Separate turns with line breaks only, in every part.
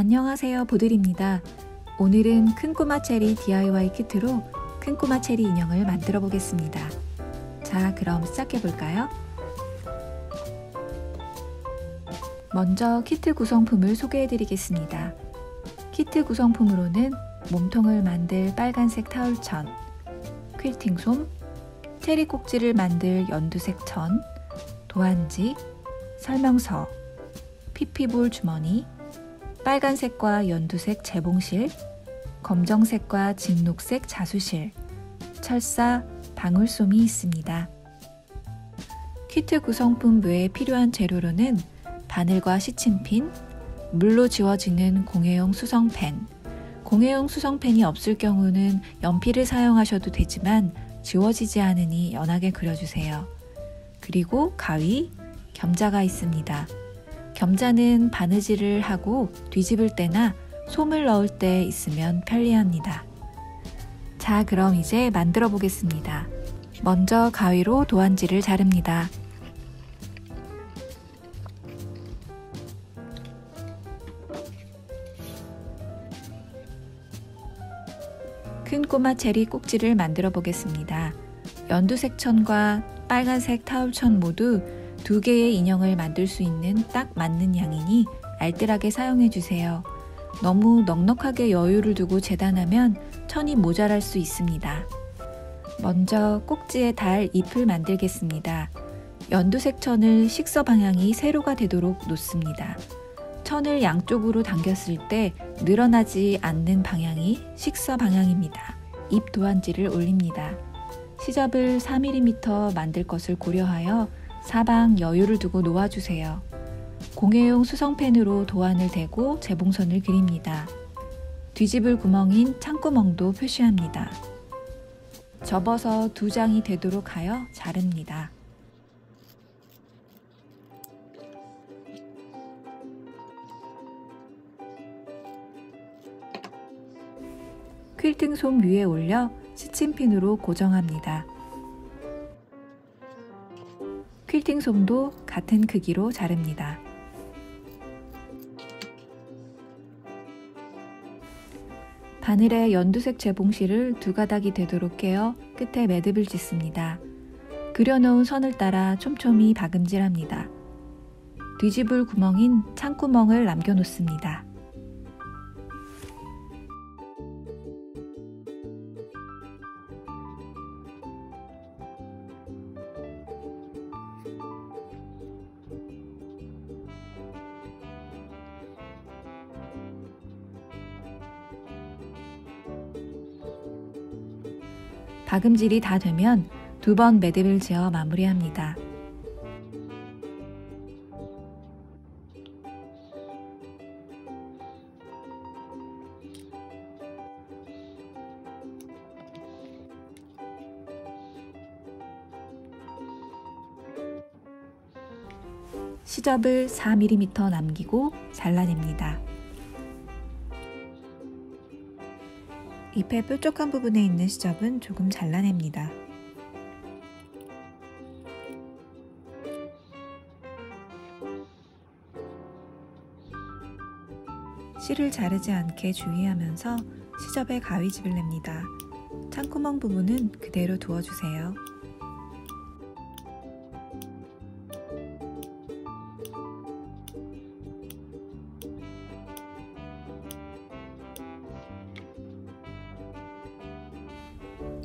안녕하세요, 보들입니다. 오늘은 큰 꼬마 체리 DIY 키트로 큰 꼬마 체리 인형을 만들어 보겠습니다. 자, 그럼 시작해 볼까요? 먼저 키트 구성품을 소개해 드리겠습니다. 키트 구성품으로는 몸통을 만들 빨간색 타올천, 퀼팅 솜, 체리 꼭지를 만들 연두색 천, 도안지, 설명서, 피피볼 주머니, 빨간색과 연두색 재봉실, 검정색과 진녹색 자수실, 철사, 방울솜이 있습니다. 키트 구성품 외에 필요한 재료로는 바늘과 시침핀, 물로 지워지는 공예용 수성펜, 공예용 수성펜이 없을 경우는 연필을 사용하셔도 되지만 지워지지 않으니 연하게 그려주세요. 그리고 가위, 겸자가 있습니다. 겸자는 바느질을 하고 뒤집을 때나 솜을 넣을 때 있으면 편리합니다. 자, 그럼 이제 만들어 보겠습니다. 먼저 가위로 도안지를 자릅니다. 큰 꼬마 체리 꼭지를 만들어 보겠습니다. 연두색 천과 빨간색 타올천 모두 2개의 인형을 만들 수 있는 딱 맞는 양이니 알뜰하게 사용해 주세요. 너무 넉넉하게 여유를 두고 재단하면 천이 모자랄 수 있습니다. 먼저 꼭지에 달 잎을 만들겠습니다. 연두색 천을 식서 방향이 세로가 되도록 놓습니다. 천을 양쪽으로 당겼을 때 늘어나지 않는 방향이 식서 방향입니다. 잎 도안지를 올립니다. 시접을 4mm 만들 것을 고려하여 사방 여유를 두고 놓아주세요. 공예용 수성펜으로 도안을 대고 재봉선을 그립니다. 뒤집을 구멍인 창구멍도 표시합니다. 접어서 2장이 되도록 하여 자릅니다. 퀼팅 솜 위에 올려 시침핀으로 고정합니다. 퀼팅 솜도 같은 크기로 자릅니다. 바늘에 연두색 재봉실을 2가닥이 되도록 깨어 끝에 매듭을 짓습니다. 그려놓은 선을 따라 촘촘히 박음질합니다. 뒤집을 구멍인 창구멍을 남겨놓습니다. 박음질이 다 되면 2번 매듭을 지어 마무리합니다. 시접을 4mm 남기고 잘라냅니다. 잎의 뾰족한 부분에 있는 시접은 조금 잘라냅니다. 실을 자르지 않게 주의하면서 시접에 가위집을 냅니다. 창구멍 부분은 그대로 두어주세요.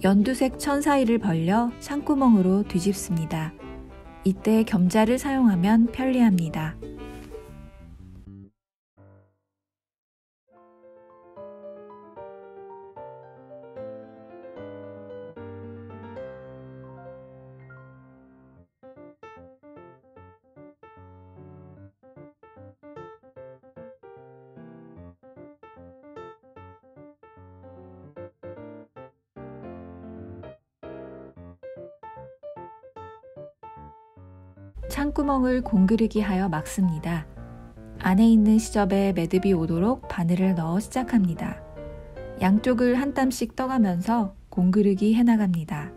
연두색 천 사이를 벌려 창구멍으로 뒤집습니다. 이때 겸자를 사용하면 편리합니다. 창구멍을 공그르기 하여 막습니다. 안에 있는 시접에 매듭이 오도록 바늘을 넣어 시작합니다. 양쪽을 한 땀씩 떠가면서 공그르기 해나갑니다.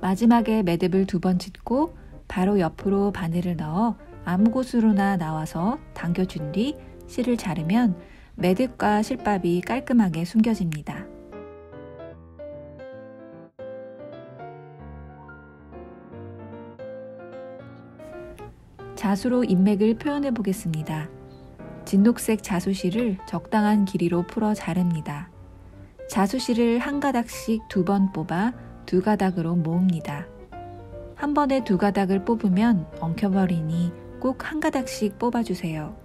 마지막에 매듭을 2번 짓고 바로 옆으로 바늘을 넣어 아무 곳으로나 나와서 당겨준 뒤 실을 자르면 매듭과 실밥이 깔끔하게 숨겨집니다. 자수로 인맥을 표현해 보겠습니다. 진녹색 자수실을 적당한 길이로 풀어 자릅니다. 자수실을 한 가닥씩 2번 뽑아 2가닥으로 모읍니다. 한 번에 2가닥을 뽑으면 엉켜버리니 꼭 한 가닥씩 뽑아주세요.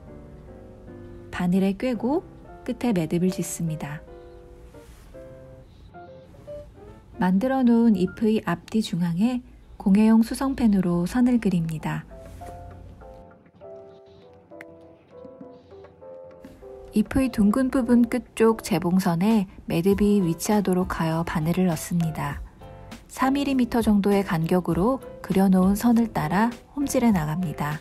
바늘에 꿰고 끝에 매듭을 짓습니다. 만들어 놓은 잎의 앞뒤 중앙에 공예용 수성펜으로 선을 그립니다. 잎의 둥근 부분 끝쪽 재봉선에 매듭이 위치하도록 하여 바늘을 넣습니다. 4mm 정도의 간격으로 그려놓은 선을 따라 홈질해 나갑니다.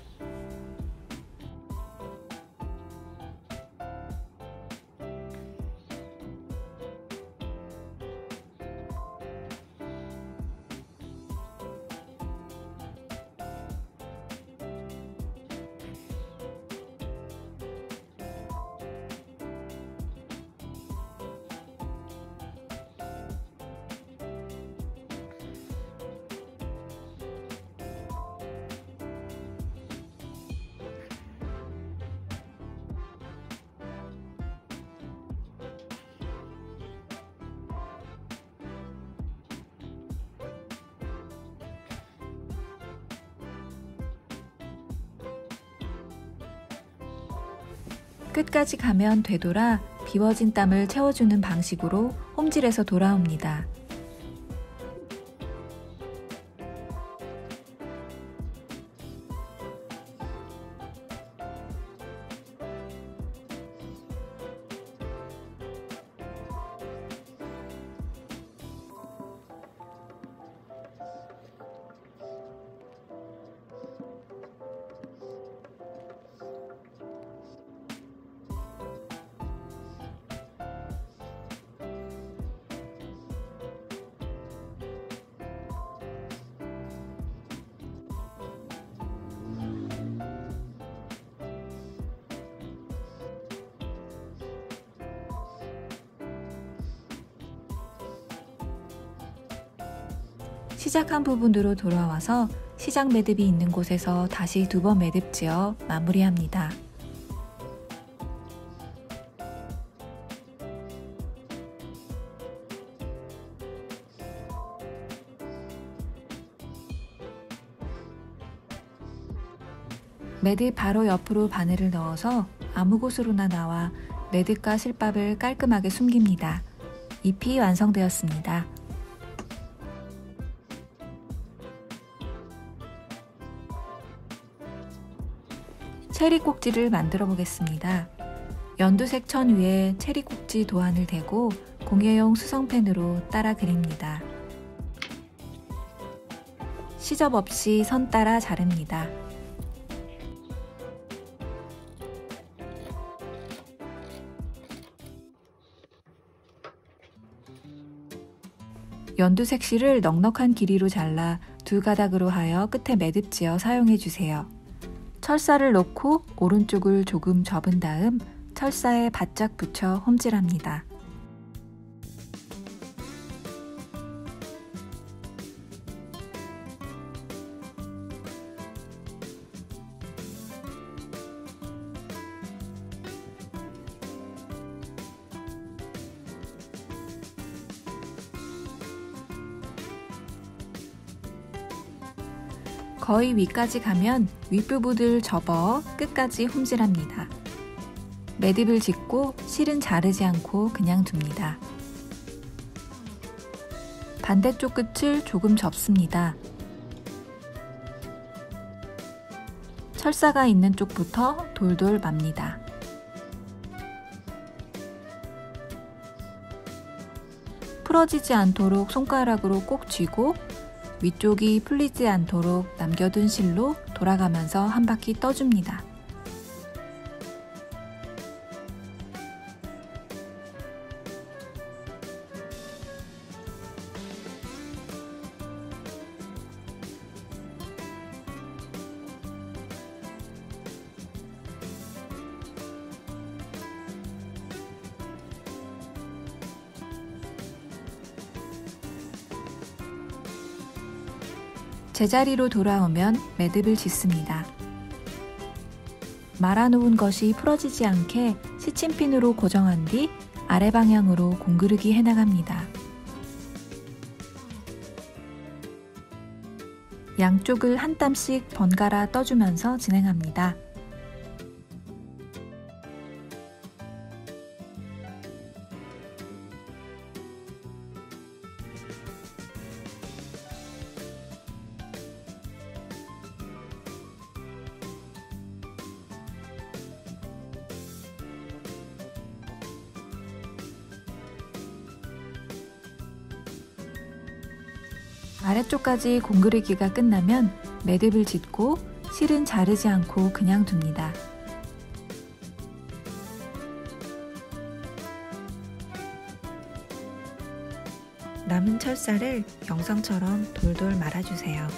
끝까지 가면 되돌아 비워진 땀을 채워주는 방식으로 홈질해서 돌아옵니다. 시작한 부분으로 돌아와서 시작 매듭이 있는 곳에서 다시 2번 매듭 지어 마무리합니다. 매듭 바로 옆으로 바늘을 넣어서 아무 곳으로나 나와 매듭과 실밥을 깔끔하게 숨깁니다. 잎이 완성되었습니다. 체리 꼭지를 만들어 보겠습니다. 연두색 천 위에 체리 꼭지 도안을 대고 공예용 수성펜으로 따라 그립니다. 시접 없이 선 따라 자릅니다. 연두색 실을 넉넉한 길이로 잘라 2가닥으로 하여 끝에 매듭 지어 사용해 주세요. 철사를 넣고 오른쪽을 조금 접은 다음 철사에 바짝 붙여 홈질합니다. 거의 위까지 가면 윗부분을 접어 끝까지 홈질합니다. 매듭을 짓고 실은 자르지 않고 그냥 둡니다. 반대쪽 끝을 조금 접습니다. 철사가 있는 쪽부터 돌돌 맙니다. 풀어지지 않도록 손가락으로 꼭 쥐고 위쪽이 풀리지 않도록 남겨둔 실로 돌아가면서 한 바퀴 떠줍니다. 제자리로 돌아오면 매듭을 짓습니다. 말아놓은 것이 풀어지지 않게 시침핀으로 고정한 뒤 아래 방향으로 공그르기 해나갑니다. 양쪽을 한 땀씩 번갈아 떠주면서 진행합니다. 아래쪽까지 공그르기가 끝나면 매듭을 짓고 실은 자르지 않고 그냥 둡니다. 남은 철사를 영상처럼 돌돌 말아주세요.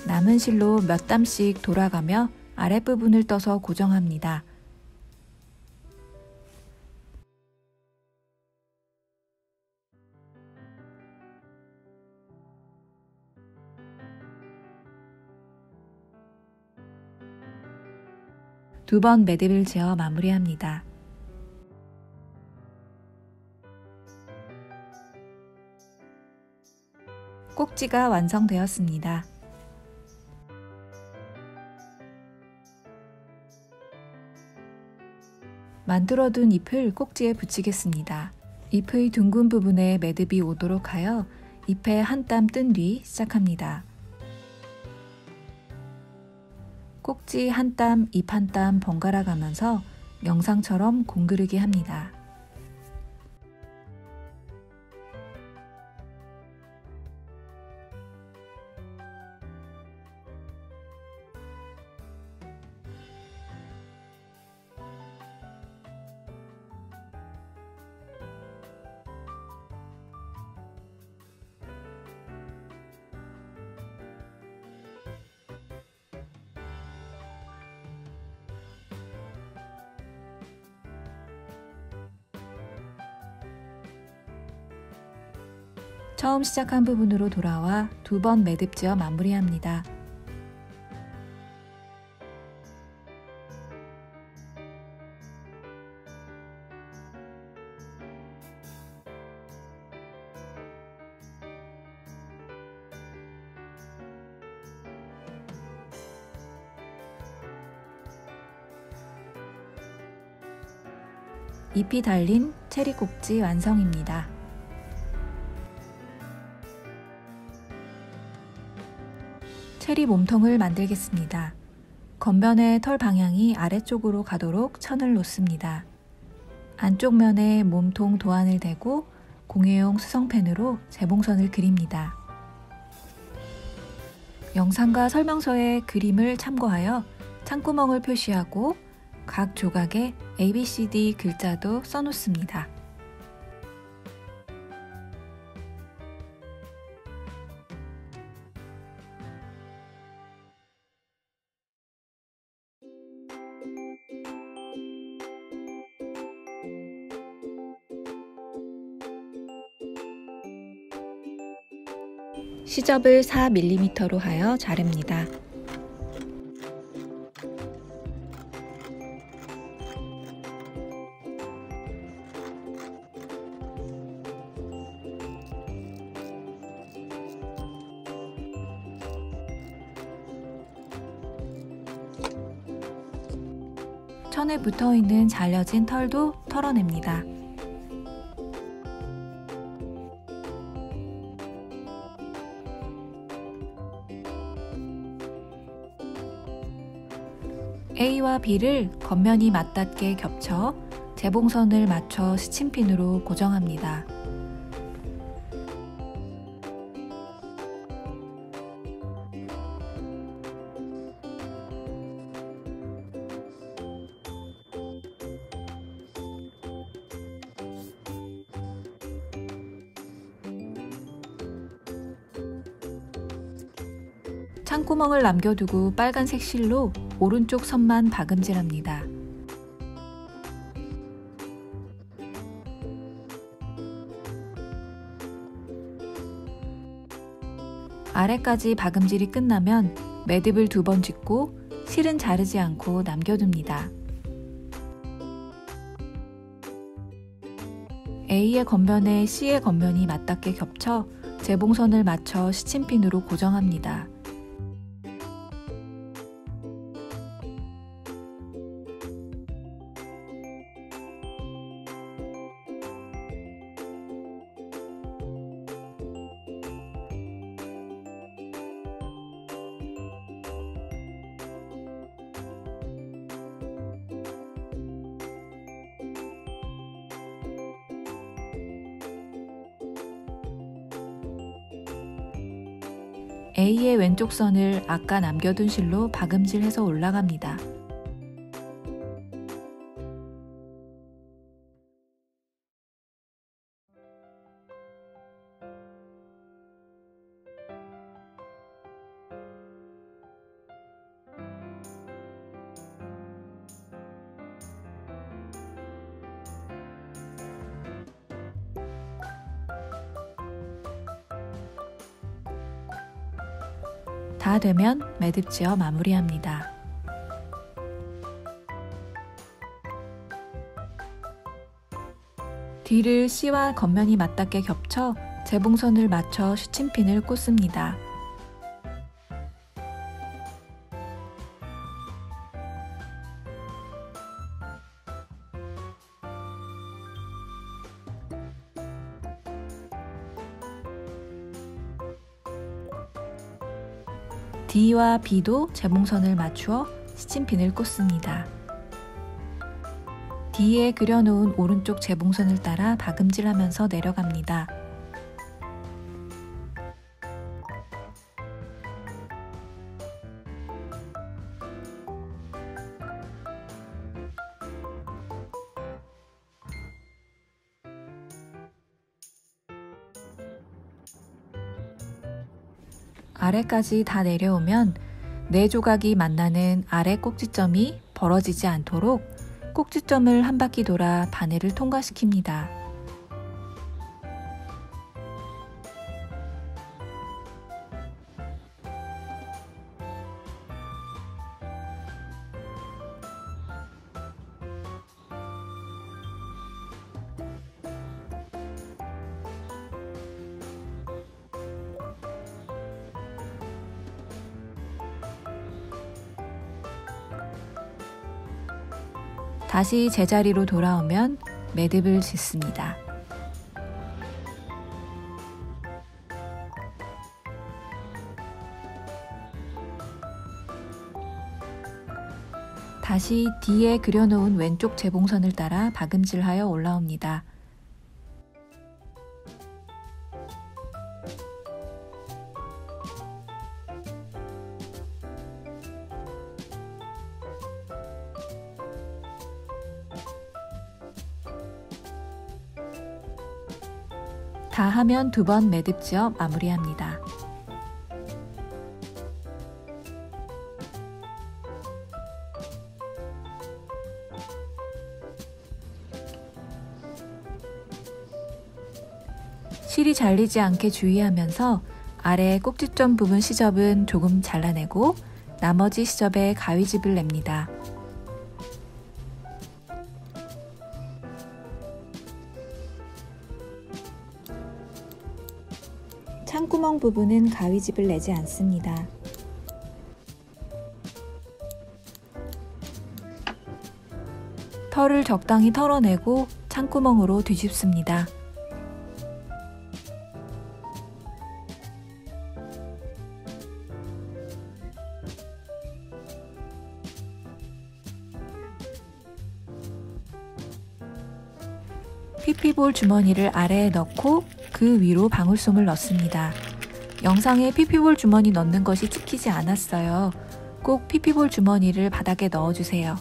남은 실로 몇 땀씩 돌아가며 아랫부분을 떠서 고정합니다. 두 번 매듭을 지어 마무리합니다. 꼭지가 완성되었습니다. 만들어둔 잎을 꼭지에 붙이겠습니다. 잎의 둥근 부분에 매듭이 오도록 하여 잎에 한 땀 뜬 뒤 시작합니다. 꼭지 한 땀, 잎 한 땀 번갈아 가면서 영상처럼 공그르기 합니다. 처음 시작한 부분으로 돌아와 두 번 매듭 지어 마무리합니다. 잎이 달린 체리 꼭지 완성입니다. 체리 몸통을 만들겠습니다. 겉면의 털 방향이 아래쪽으로 가도록 천을 놓습니다. 안쪽 면에 몸통 도안을 대고 공예용 수성펜으로 재봉선을 그립니다. 영상과 설명서의 그림을 참고하여 창구멍을 표시하고 각 조각에 ABCD 글자도 써놓습니다. 시접을 4mm로 하여 자릅니다. 천에 붙어있는 잘려진 털도 털어냅니다. A와 B를 겉면이 맞닿게 겹쳐 재봉선을 맞춰 시침핀으로 고정합니다. 창구멍을 남겨두고 빨간색 실로 오른쪽 선만 박음질합니다. 아래까지 박음질이 끝나면 매듭을 2번 짓고 실은 자르지 않고 남겨둡니다. A의 겉면에 C의 겉면이 맞닿게 겹쳐 재봉선을 맞춰 시침핀으로 고정합니다. A의 왼쪽 선을 아까 남겨둔 실로 박음질해서 올라갑니다. 다 되면 매듭 지어 마무리합니다. 뒤를 C와 겉면이 맞닿게 겹쳐 재봉선을 맞춰 시침핀을 꽂습니다. D와 B도 재봉선을 맞추어 시침핀을 꽂습니다. D에 그려놓은 오른쪽 재봉선을 따라 박음질하면서 내려갑니다. 아래까지 다 내려오면 4조각이 만나는 아래 꼭지점이 벌어지지 않도록 꼭지점을 한 바퀴 돌아 바늘을 통과시킵니다. 다시 제자리로 돌아오면 매듭을 짓습니다. 다시 D에 그려놓은 왼쪽 재봉선을 따라 박음질하여 올라옵니다. 다 하면 2번 매듭 지어 마무리합니다. 실이 잘리지 않게 주의하면서 아래 꼭지점 부분 시접은 조금 잘라내고 나머지 시접에 가위집을 냅니다. 창구멍 부분은 가위집을 내지 않습니다. 털을 적당히 털어내고 창구멍으로 뒤집습니다. 피피볼 주머니를 아래에 넣고 그 위로 방울솜을 넣습니다. 영상에 피피볼 주머니 넣는 것이 찍히지 않았어요. 꼭 피피볼 주머니를 바닥에 넣어주세요.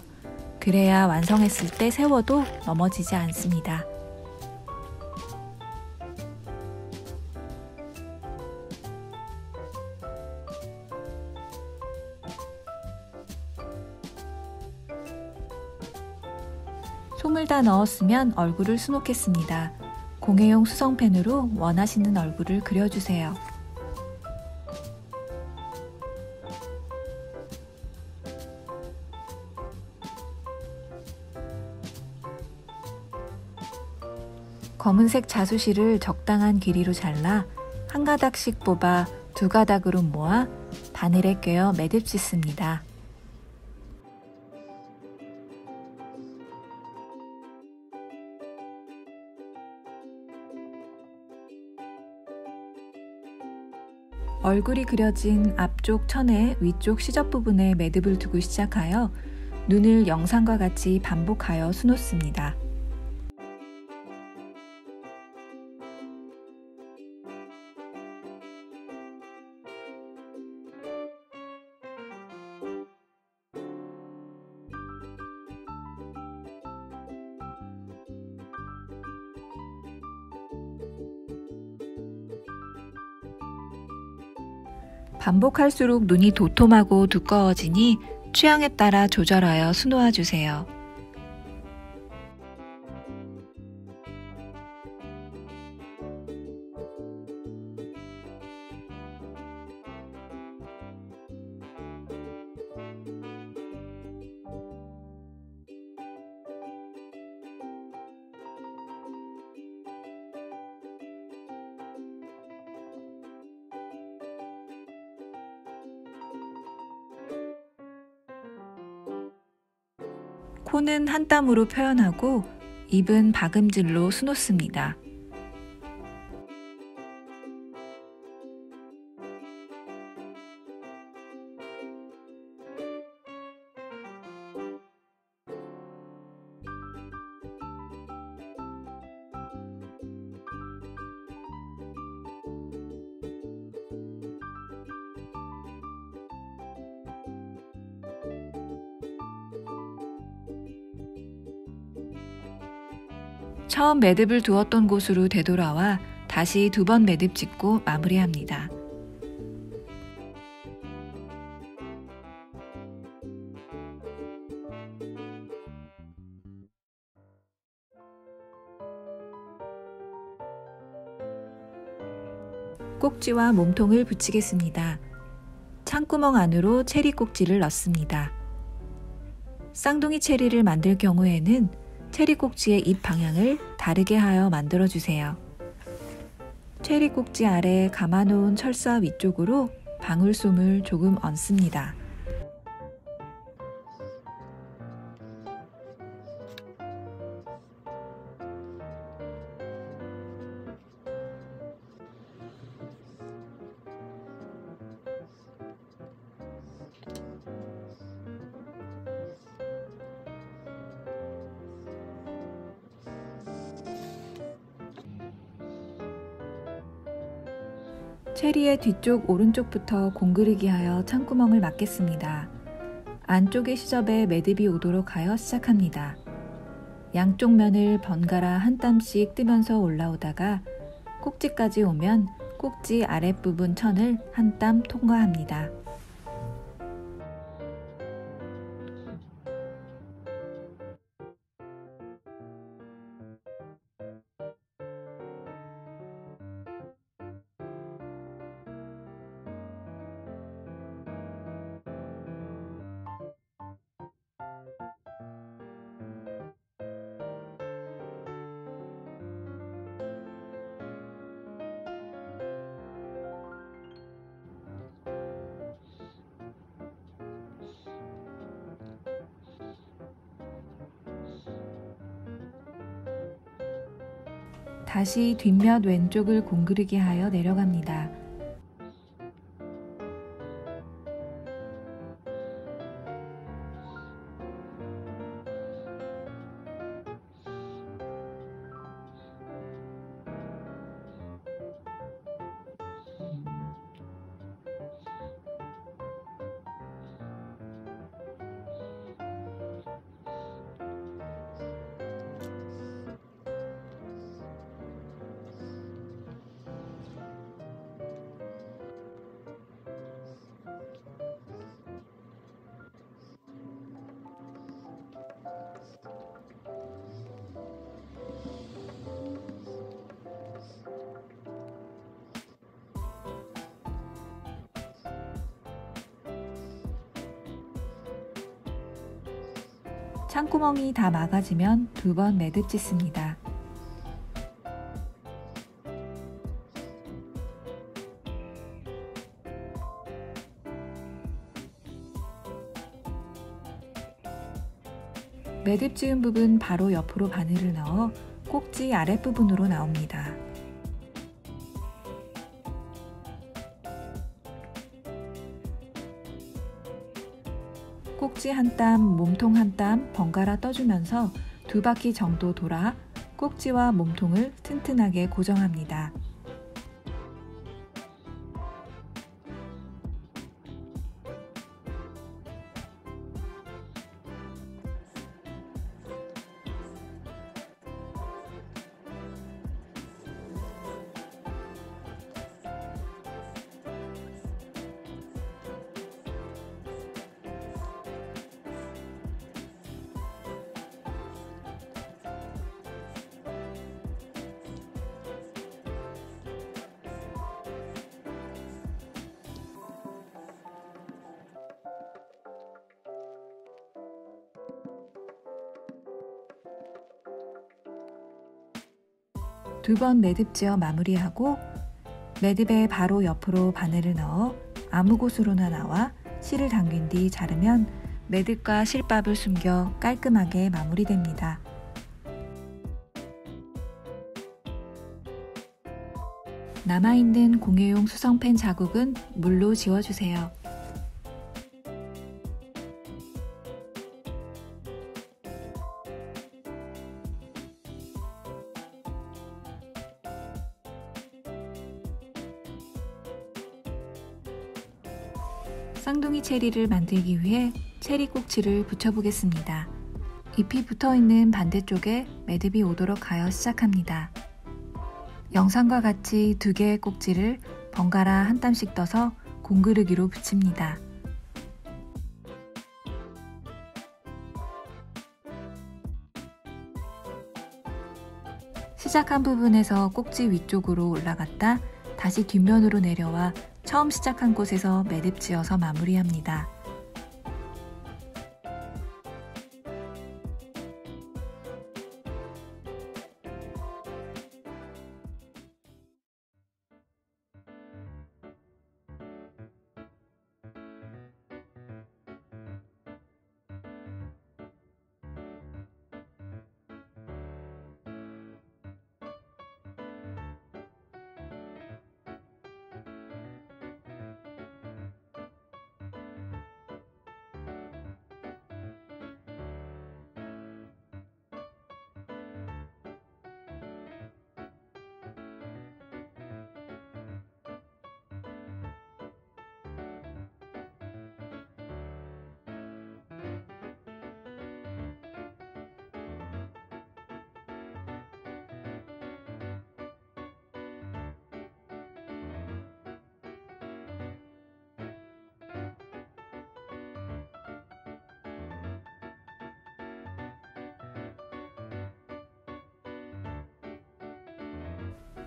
그래야 완성했을 때 세워도 넘어지지 않습니다. 솜을 다 넣었으면 얼굴을 수놓겠습니다. 공예용 수성펜으로 원하시는 얼굴을 그려주세요. 검은색 자수실을 적당한 길이로 잘라 한 가닥씩 뽑아 두 가닥으로 모아 바늘에 꿰어 매듭 짓습니다. 얼굴이 그려진 앞쪽 천의 위쪽 시접 부분에 매듭을 두고 시작하여 눈을 영상과 같이 반복하여 수놓습니다. 반복할수록 눈이 도톰하고 두꺼워지니 취향에 따라 조절하여 수놓아 주세요. 코는 한 땀으로 표현하고 입은 박음질로 수놓습니다. 처음 매듭을 두었던 곳으로 되돌아와 다시 두 번 매듭 짓고 마무리합니다. 꼭지와 몸통을 붙이겠습니다. 창구멍 안으로 체리 꼭지를 넣습니다. 쌍둥이 체리를 만들 경우에는 체리 꼭지의 입 방향을 다르게 하여 만들어주세요. 체리 꼭지 아래 감아놓은 철사 위쪽으로 방울솜을 조금 얹습니다. 체리의 뒤쪽 오른쪽부터 공그리기 하여 창구멍을 막겠습니다. 안쪽의 시접에 매듭이 오도록 하여 시작합니다. 양쪽 면을 번갈아 한 땀씩 뜨면서 올라오다가 꼭지까지 오면 꼭지 아랫부분 천을 한 땀 통과합니다. 다시 뒷면 왼쪽을 공그리게 하여 내려갑니다. 창구멍이 다 막아지면 2번 매듭 짓습니다. 매듭 지은 부분 바로 옆으로 바늘을 넣어 꼭지 아랫부분으로 나옵니다. 꼭지 한 땀, 몸통 한 땀 번갈아 떠주면서 2바퀴 정도 돌아 꼭지와 몸통을 튼튼하게 고정합니다. 두 번 매듭 지어 마무리하고 매듭의 바로 옆으로 바늘을 넣어 아무 곳으로나 나와 실을 당긴 뒤 자르면 매듭과 실밥을 숨겨 깔끔하게 마무리됩니다. 남아있는 공예용 수성펜 자국은 물로 지워주세요. 쌍둥이 체리를 만들기 위해 체리 꼭지를 붙여보겠습니다. 잎이 붙어있는 반대쪽에 매듭이 오도록 하여 시작합니다. 영상과 같이 2개의 꼭지를 번갈아 한 땀씩 떠서 공그르기로 붙입니다. 시작한 부분에서 꼭지 위쪽으로 올라갔다 다시 뒷면으로 내려와 처음 시작한 곳에서 매듭 지어서 마무리합니다.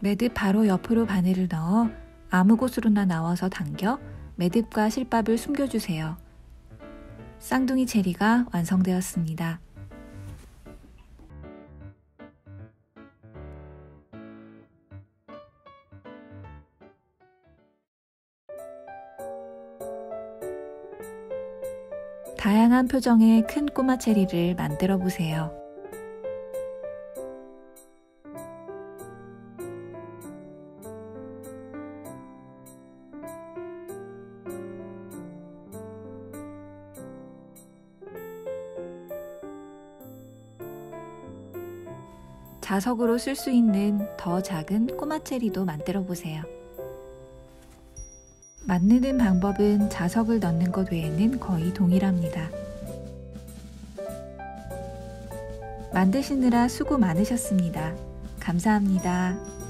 매듭 바로 옆으로 바늘을 넣어 아무 곳으로나 나와서 당겨 매듭과 실밥을 숨겨주세요. 쌍둥이 체리가 완성되었습니다. 다양한 표정의 큰 꼬마 체리를 만들어 보세요. 자석으로 쓸 수 있는 더 작은 꼬마 체리도 만들어 보세요. 만드는 방법은 자석을 넣는 것 외에는 거의 동일합니다. 만드시느라 수고 많으셨습니다. 감사합니다.